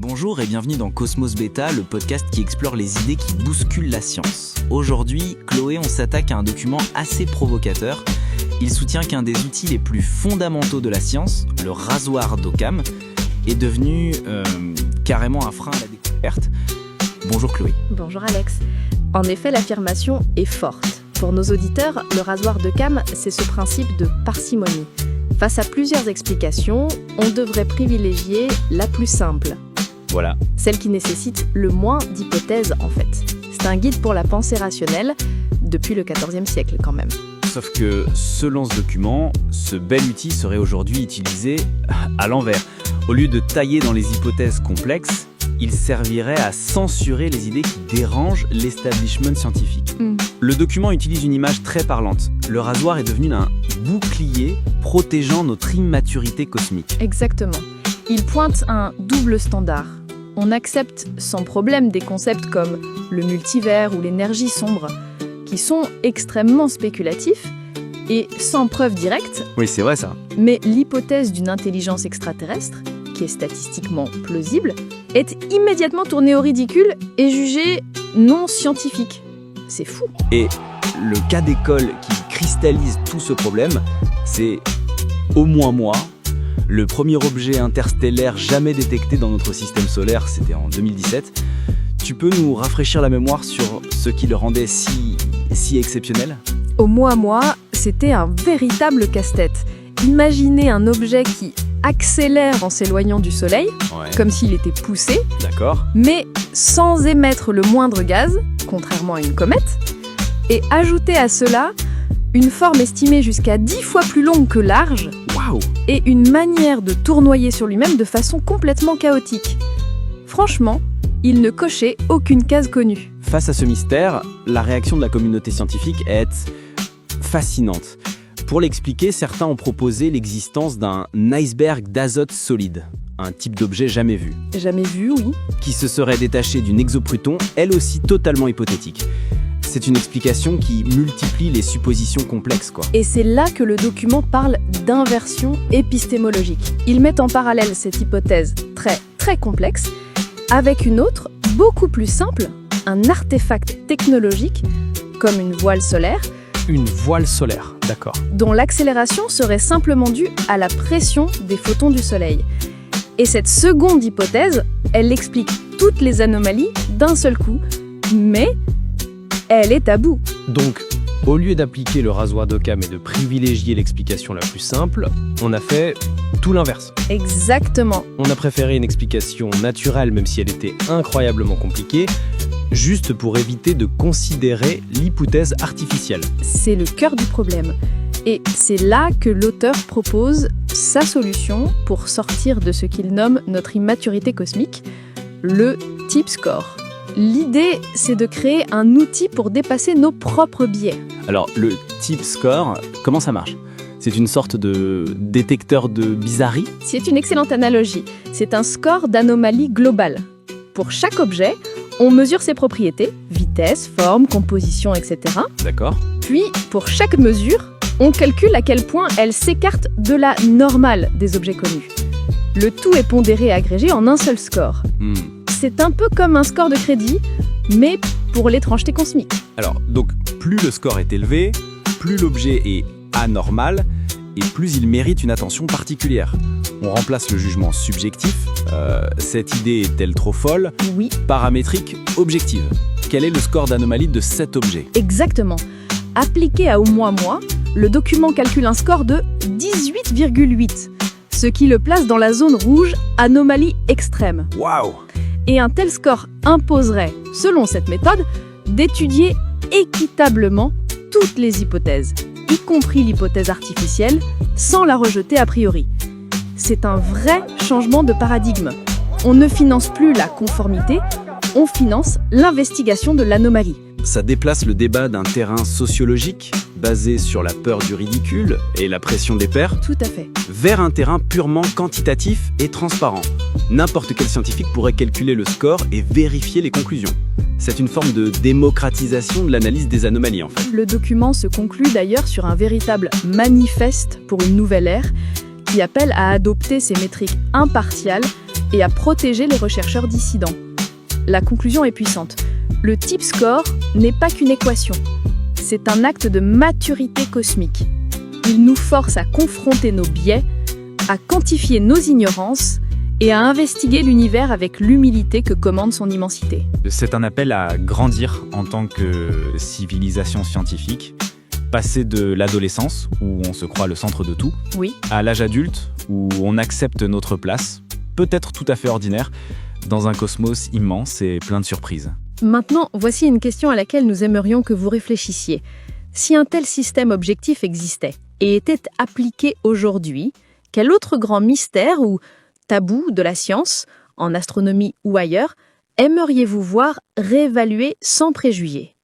Bonjour et bienvenue dans Cosmos Beta, le podcast qui explore les idées qui bousculent la science. Aujourd'hui, Chloé, on s'attaque à un document assez provocateur. Il soutient qu'un des outils les plus fondamentaux de la science, le rasoir d'Occam, est devenu carrément un frein à la découverte. Bonjour Chloé. Bonjour Alex. En effet, l'affirmation est forte. Pour nos auditeurs, le rasoir d'Occam, c'est ce principe de parcimonie. Face à plusieurs explications, on devrait privilégier la plus simple. Voilà. Celle qui nécessite le moins d'hypothèses en fait. C'est un guide pour la pensée rationnelle depuis le XIVe siècle quand même. Sauf que, selon ce document, ce bel outil serait aujourd'hui utilisé à l'envers. Au lieu de tailler dans les hypothèses complexes, il servirait à censurer les idées qui dérangent l'establishment scientifique. Le document utilise une image très parlante. Le rasoir est devenu un bouclier protégeant notre immaturité cosmique. Exactement. Il pointe un double standard. On accepte sans problème des concepts comme le multivers ou l'énergie sombre, qui sont extrêmement spéculatifs et sans preuve directe. Oui, c'est vrai ça. Mais l'hypothèse d'une intelligence extraterrestre, qui est statistiquement plausible, est immédiatement tournée au ridicule et jugée non scientifique. C'est fou. Et le cas d'école qui cristallise tout ce problème, c'est au moins moi. Le premier objet interstellaire jamais détecté dans notre système solaire, c'était en 2017. Tu peux nous rafraîchir la mémoire sur ce qui le rendait si exceptionnel ? Au moi, c'était un véritable casse-tête. Imaginez un objet qui accélère en s'éloignant du Soleil, comme s'il était poussé, D'accord. mais sans émettre le moindre gaz, contrairement à une comète, et ajouter à cela une forme estimée jusqu'à 10 fois plus longue que large, Waouh ! et une manière de tournoyer sur lui-même de façon complètement chaotique. Franchement, il ne cochait aucune case connue. Face à ce mystère, la réaction de la communauté scientifique est fascinante. Pour l'expliquer, certains ont proposé l'existence d'un iceberg d'azote solide, un type d'objet jamais vu, Jamais vu, oui. qui se serait détaché d'une exopluton, elle aussi totalement hypothétique. C'est une explication qui multiplie les suppositions complexes, quoi. Et c'est là que le document parle d'inversion épistémologique. Il met en parallèle cette hypothèse très complexe avec une autre, beaucoup plus simple, un artefact technologique, comme une voile solaire, Une voile solaire, d'accord. dont l'accélération serait simplement due à la pression des photons du Soleil. Et cette seconde hypothèse, elle explique toutes les anomalies d'un seul coup, mais elle est taboue. Donc, au lieu d'appliquer le rasoir d'Occam et de privilégier l'explication la plus simple, on a fait tout l'inverse. Exactement. On a préféré une explication naturelle, même si elle était incroyablement compliquée, juste pour éviter de considérer l'hypothèse artificielle. C'est le cœur du problème. Et c'est là que l'auteur propose sa solution pour sortir de ce qu'il nomme notre immaturité cosmique, le T-score. L'idée, c'est de créer un outil pour dépasser nos propres biais. Alors, le T-score, comment ça marche ? C'est une sorte de détecteur de bizarrerie ? C'est une excellente analogie. C'est un score d'anomalie globale. Pour chaque objet, on mesure ses propriétés, vitesse, forme, composition, etc. D'accord. Puis, pour chaque mesure, on calcule à quel point elle s'écarte de la normale des objets connus. Le tout est pondéré et agrégé en un seul score. C'est un peu comme un score de crédit, mais pour l'étrangeté cosmique. Alors, donc, plus le score est élevé, plus l'objet est anormal, et plus il mérite une attention particulière. On remplace le jugement subjectif, cette idée est-elle trop folle, Oui, paramétrique, objective. Quel est le score d'anomalie de cet objet ? exactement. Appliqué à au moins moi, le document calcule un score de 18,8, ce qui le place dans la zone rouge, anomalie extrême. Waouh ! Et un tel score imposerait, selon cette méthode, d'étudier équitablement toutes les hypothèses, y compris l'hypothèse artificielle, sans la rejeter a priori. C'est un vrai changement de paradigme. On ne finance plus la conformité, on finance l'investigation de l'anomalie. Ça déplace le débat d'un terrain sociologique, basé sur la peur du ridicule et la pression des pairs, Tout à fait. vers un terrain purement quantitatif et transparent. N'importe quel scientifique pourrait calculer le score et vérifier les conclusions. C'est une forme de démocratisation de l'analyse des anomalies, en fait. Le document se conclut d'ailleurs sur un véritable manifeste pour une nouvelle ère qui appelle à adopter ces métriques impartiales et à protéger les rechercheurs dissidents. La conclusion est puissante. Le TIP score n'est pas qu'une équation. C'est un acte de maturité cosmique. Il nous force à confronter nos biais, à quantifier nos ignorances et à investiguer l'univers avec l'humilité que commande son immensité. C'est un appel à grandir en tant que civilisation scientifique, passer de l'adolescence, où on se croit le centre de tout, Oui, à l'âge adulte, où on accepte notre place, peut-être tout à fait ordinaire, dans un cosmos immense et plein de surprises. maintenant, voici une question à laquelle nous aimerions que vous réfléchissiez. Si un tel système objectif existait et était appliqué aujourd'hui, quel autre grand mystère ou tabou de la science, en astronomie ou ailleurs, aimeriez-vous voir réévalué sans préjugés ?